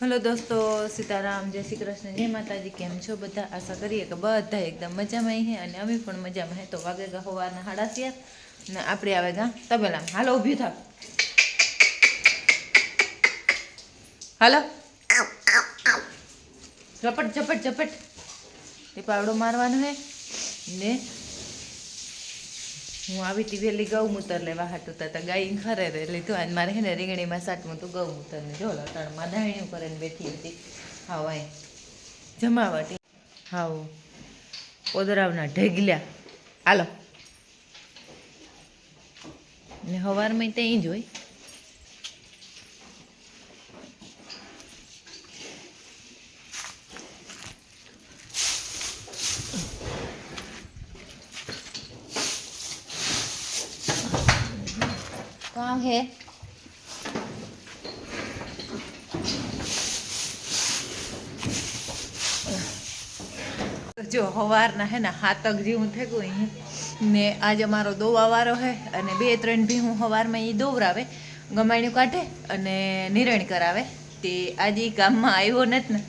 Hello दोस्तों, सीताराम, जय श्री कृष्ण, जय माताजी। केम छो बधा? आशा करिए कि बधा एकदम मजा में है और अमी पण मजा में है। तो वागेगा सवारना 7:30 ने आपणे आवेगा तबेला। हालो ऊभी था, हालो झपट झपट झपट। ये पावड़ो मारवानो है ने हूँ आई थी वेली गौमूतर लेवा हाटू तो गाय खरे रे लीधु आज मारे है ने રીંગણી में साटવું तो गौमूतर ने जो लटाणમાં દાણિયું કરીને બેઠી હતી। હાવ અહીં જમાવટી હાવ પોદરાવના ઢેગલ્યા હાલો ને સવારમાં ત્યાં જ હોય। काम है जो हवारना है ना 7 जेवुं थई गयुं ने आज अमारो दोवावारो है अने 2-3 भी हूँ हवार में दोवरावे गमाणियुं काढे अने निरण करावे। ते आज ई गाममां आव्यो नथी ने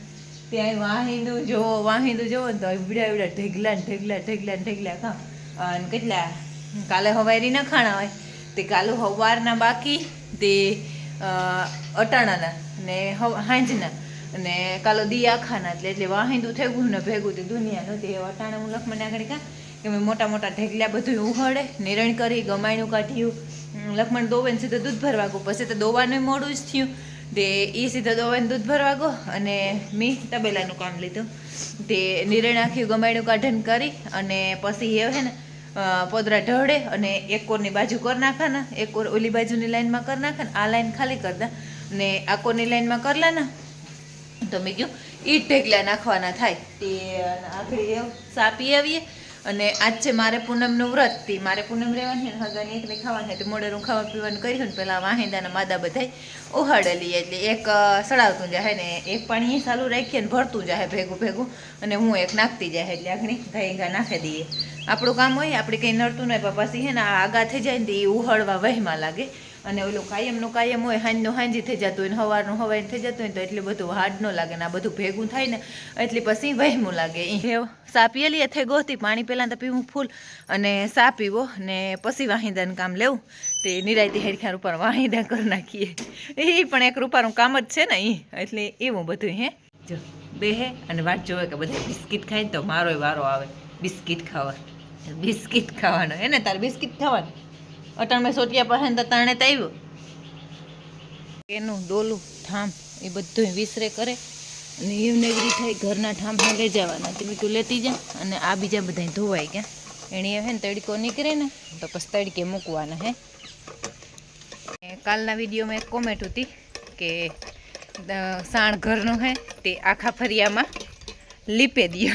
त्यां वाहींदुं जोवो तो एवડા एवડા ढेगला ढेगला ढेगला ढेगला का अने કેટલા काले हवारी न खाणा होय ते कालू हवारना बाकी ते अटाणाना ने हांजना ने कालो दी आखाना એટલે વાહિંદું થઈ ગયું ને ભેગું તે દુનિયા નહોતી। એવા ટાણે હું લખમણ આગળ કા કે મેં મોટા મોટા ઢેગલા બધું ઉહળે નિરણ કરી ગમાણ્યું કાઢ્યું। લખમણ દોવે ને સીધું દૂધ ભરવા ગયો, પછી તો દોવાનું મોડું જ થયું તે એ સીધો દોવાને દૂધ ભરવા ગયો અને મેં તબેલાનું કામ લીધું તે નિરણ આખ્યું ગમાણ્યું કાઢીને કરી અને પછી એ હે ને પોદરા ઢળે અને એક કોરની બાજુ કરી નાખા, એક કોર ઓલી બાજુની લાઈનમાં કરી નાખા, આ લાઈન ખાલી કરી દા ને આ કોરની લાઈનમાં કરલા ને તો મેં કહ્યું ઈ ઢેગલા નાખવાના થાય તે આખરી સાપી આવીએ। અને આજ છે મારે પૂનમનું વ્રત તે મારે પૂનમ રહેવાની ને હગાની એકલી ખાવાની હતી મોડેરું ખાવા પીવાનું કર્યું ને પેલા વાહિંદાના માદા બધાય ઉહાડેલી એટલે એક સડાવતું જાય ને એક પાણી ચાલુ રાખીએ ને ભરતું જાય ભેગું ભેગું અને હું એક નાખતી જાય એટલે આખણી ઘાઈ ઘા નાખી દઈએ। આપણું કામ હોય આપણે કંઈ નડતું નહીં પણ પછી હે ને આગા થઈ જાય ને તે ઉહળવા વહેમાં લાગે અને ઓલું કાયમનું કાયમ હોય હાંજનું હાંજી થઈ જતું હોય ને સવારનું સવારે થઈ જતું હોય તો એટલે બધું હાર્ડ ન લાગે ને આ બધું ભેગું થાય ને એટલે પછી વહેમું લાગે। એ સા પીએલી થઈ ગોતી પાણી પહેલાં તો પીવું ફૂલ અને સા પીવો ને પછી વાહિંદાનું કામ લેવું તે નિરાયતી હેરખાર ઉપર વાહિંદા કરી નાખીએ। એ પણ એક રૂપાનું કામ જ છે ને એ એટલે એવું બધું હે જો બેહે અને વાત જોવે કે બધા બિસ્કિટ ખાય ને તો મારોય વારો આવે બિસ્કિટ ખાવાનો હે ને તારે બિસ્કિટ ખાવાનું અટાણમાં સોટિયા પાસે તો તાણે તો આવ્યો એનું ડોલું ઠામ એ બધું વિસરે કરે અને હિવનગરી થઈ ઘરના ઠામમાં લઈ જવાના તે મીઠું લેતી જા અને આ બીજા બધા ધોવાઈ ગયા એણે હે ને તડકો નીકળે ને તો પછી તડકે મૂકવાના હે। કાલના વિડીયોમાં એક કોમેન્ટ હતી કે સાણ ઘરનો હે તે આખા ફરિયામાં લીપે દો।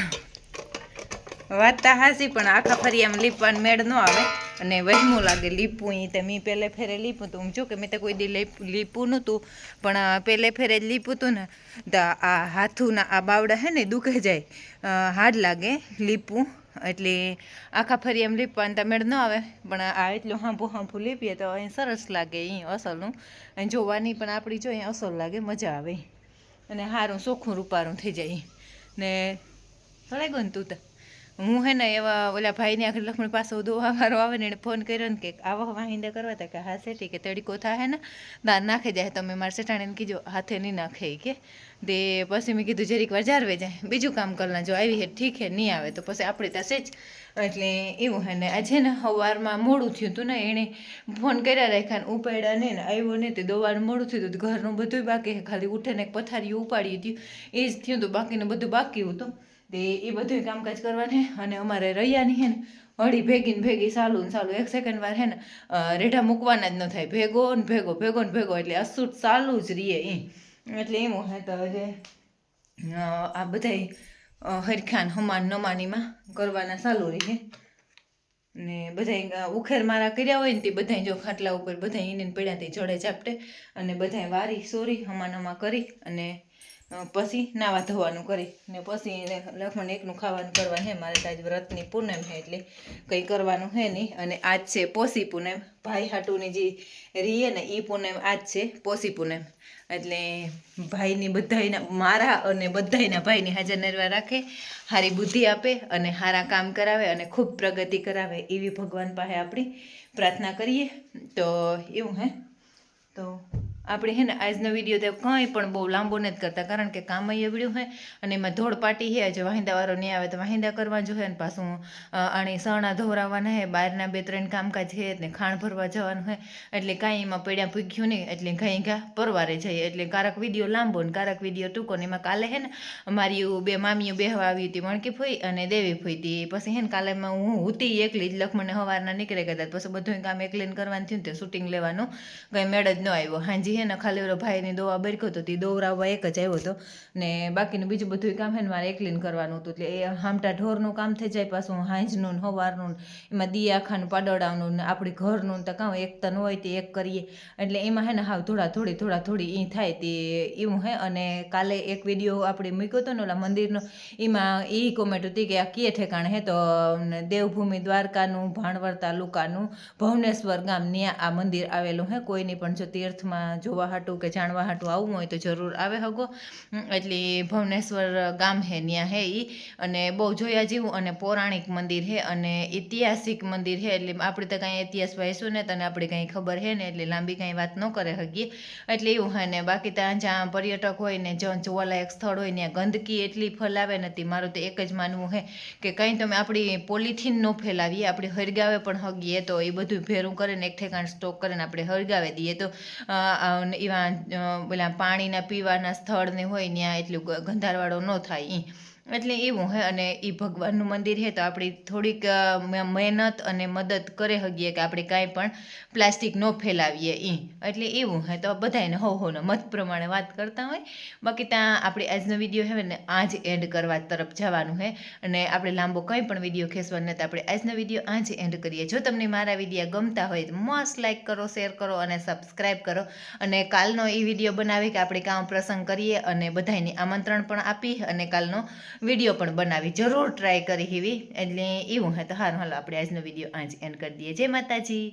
વાત તો હાસી પણ આખા ફરિયામાં લીપવાનું મેળ ન આવે અને વહેમું લાગે લીપવું એ તો મેં પહેલે ફેરે લીપું હતું જો કે મેં તો કોઈ દી લીપું નહોતું પણ પહેલે ફેરે જ લીપું હતું ને તો આ હાથુંના આ બાવડા હે ને દુખે જાય હાડ લાગે લીપવું એટલે આખા ફરિયામાં લીપવાનું તો મેળ ન આવે પણ આ એટલું હાંફું લીપીએ તો અહીં સરસ લાગે અહીં અસલનું અહીં જોવાની પણ આપણી જો અહીં અસલ લાગે મજા આવે અને સારું ચોખ્ખું રૂપારું થઈ જાય ને સળાઈ ગયું ને તું તો હું હે ને એવા ઓલા ભાઈને આખરી લક્ષ્મણ પાસે દોવાવાળો આવે ને એને ફોન કર્યો ને કે આવા વાહિંદા કરવા હતા કે હા સેટી કે તડકો થાય ને દાન નાખી જાય તમે મારા સેટાણીને કીધો હાથે નહીં નાખે કે તે પછી મેં કીધું જરીક વાર જારવે જાય બીજું કામ કરના જો આવી હે ઠીક હે નહીં આવે તો પછી આપણે ત્યાં સેજ એટલે એવું હે ને આજે ને સવારમાં મોડું થયું હતું ને એણે ફોન કર્યા રાખ્યા ને ઉપાડ્યા નહીં ને આવ્યો નહીં તે દોવાનું મોડું થયું હતું ઘરનું બધું બાકી ખાલી ઉઠે ને એક પથારીયું ઉપાડી હતી એ જ થયું હતું બાકીનું બધું બાકી હતું તે એ બધું કામકાજ કરવાને અને અમારે રૈયાની હે ને હળી ભેગી ચાલુ એક સેકન્ડ વાર હે ને રેઢા મૂકવાના જ ન થાય ભેગો ને ભેગો એટલે અસૂટ ચાલુ જ રહીએ એ એટલે એવું હે તો જે આ બધા હરખાન હમાન નમાનીમાં કરવાના ચાલુ રહીએ ને બધા ઉખેર મારા કર્યા હોય ને તે બધા જો ખાટલા ઉપર બધા એને પડ્યા તે જડે ચાપટે અને બધા વારી સોરી હમાનમા કરી અને પછી નાવા ધોવાનું કરી ને પછી લખમણ એકનું ખાવાનું કરવાનું હે. મારે તો આજ વ્રતની પૂનમ છે એટલે કંઈ કરવાનું હે નહીં. અને આજ છે પોષી પૂનમ. ભાઈ હાટુની જે રીએ ને એ પૂનમ આજ છે પોષી પૂનમ. એટલે ભાઈની બધાયના મારા અને બધાયના ભાઈની હાજર નરવા રાખે, સારી બુદ્ધિ આપે અને સારા કામ કરાવે અને ખૂબ પ્રગતિ કરાવે એવી ભગવાન પાસે આપણી પ્રાર્થના કરીએ. તો એવું હે. તો આપણે હે ને આજનો વિડીયો તો કંઈ પણ બહુ લાંબો નથી કરતા, કારણ કે કામ એવડ્યું હે અને એમાં ધોળ પાટી હે. જો વાહિંદાવાળો નહીં આવે તો વાહિંદા કરવા જોઈએ ને પાછું આણી સણા ધોરાવાના હે, બહારના 2-3 કામકાજ છે ને ખાણ ભરવા જવાનું હે. એટલે કાંઈ એમાં પડ્યા ભૂખ્યું નહીં, એટલે ઘાઈ ઘા પરવારે જઈએ. એટલે કારક વિડીયો લાંબો ને કારક વિડીયો ટૂંકો ને. એમાં કાલે હે ને અમારી 2 મામીઓ બેહવા આવી હતી, મણકી ફોઈ અને દેવી ફોઈ હતી. પછી હે ને કાલે હું હતી એકલી જ, લખમને સવારના નીકળે ગયા પછી બધું કામ એકલીને કરવાનું થયું ને તે શૂટિંગ લેવાનું કંઈ મેળ જ ન આવ્યો. હાંજી હે ને ખાલી ઓલો ભાઈની દવા બરખ્યો હતો તે દોવરાવવા એક જ આવ્યો હતો ને બાકીનું બીજું બધું કામ હે ને મારે એકલીને કરવાનું હતું. એટલે એ હામટા ઢોરનું કામ થઈ જાય, પાછું હાંજનું ને સવારનું એમાં દી આખાનું પાડોડાનું ને આપણી ઘરનું તો કાં એક તન હોય તે એક કરીએ. એટલે એમાં હે ને હાવ થોડી એ થાય તે એવું હે. અને કાલે એક વિડીયો આપણે મૂક્યો હતો ને ઓલા મંદિરનો, એમાં એ કોમેન્ટ હતી કે આ કીએ ઠેકાણે હે, તો દેવભૂમિ દ્વારકાનું ભાણવડ તાલુકાનું ભવનેશ્વર ગામ ત્યાં આ મંદિર આવેલું હે. કોઈની પણ જો તીર્થમાં જોવા હાટું કે જાણવા હાટું આવવું હોય તો જરૂર આવે હગો. એટલે ભવનેશ્વર ગામ હે ત્યાં હે એ. અને બહુ જોયા જેવું અને પૌરાણિક મંદિર હે અને ઐતિહાસિક મંદિર હે. એટલે આપણે તો કાંઈ ઇતિહાસ વાંચ્યું ને તને આપણે કાંઈ ખબર હે ને એટલે લાંબી કાંઈ વાત ન કરે હગીએ. એટલે એવું હે ને. બાકી ત્યાં જ્યાં પર્યટક હોય ને જ્યાં જોવાલાયક સ્થળ હોય ત્યાં ગંદકી એટલી ફેલાવે નથી. મારું તો એક જ માનવું હે કે કંઈ તમે આપણી પોલિથીન ન ફેલાવીએ, આપણે હરગાવે પણ હગીએ તો એ બધું ભેરું કરીને એક ઠેકાણ સ્ટોક કરીને આપણે હરગાવે દઈએ તો એવા પેલા પાણીના પીવાના સ્થળને હોય ત્યાં એટલું ગંધારવાળો ન થાય એટલે એવું હે. અને એ ભગવાનનું મંદિર હે તો આપણી થોડીક મહેનત અને મદદ કરે હગીએ કે આપણે કાંઈ પણ પ્લાસ્ટિક ન ફેલાવીએ એટલે એવું હે. તો બધાને હોનો મત પ્રમાણે વાત કરતા હોય. બાકી ત્યાં આપણે આજનો વિડીયો હે ને આ જ એન્ડ કરવા તરફ જવાનું હે અને આપણે લાંબો કંઈ પણ વિડીયો ખેંચવાનો નથી. આપણે આજનો વિડીયો આ જ એન્ડ કરીએ. જો તમને મારા વિડીયો ગમતા હોય તો મસ્ત લાઈક કરો, શેર કરો અને સબસ્ક્રાઈબ કરો. અને કાલનો એ વિડીયો બનાવી કે આપણે કામ પ્રસંગ કરીએ અને બધાને આમંત્રણ પણ આપી અને કાલનો વિડીયો પણ બનાવી જરૂર ટ્રાય કરી એવી. એટલે એવું હે. તો હાલો આપણે આજનો વિડીયો આ જ એન્ડ કરી દઈએ. જય માતાજી.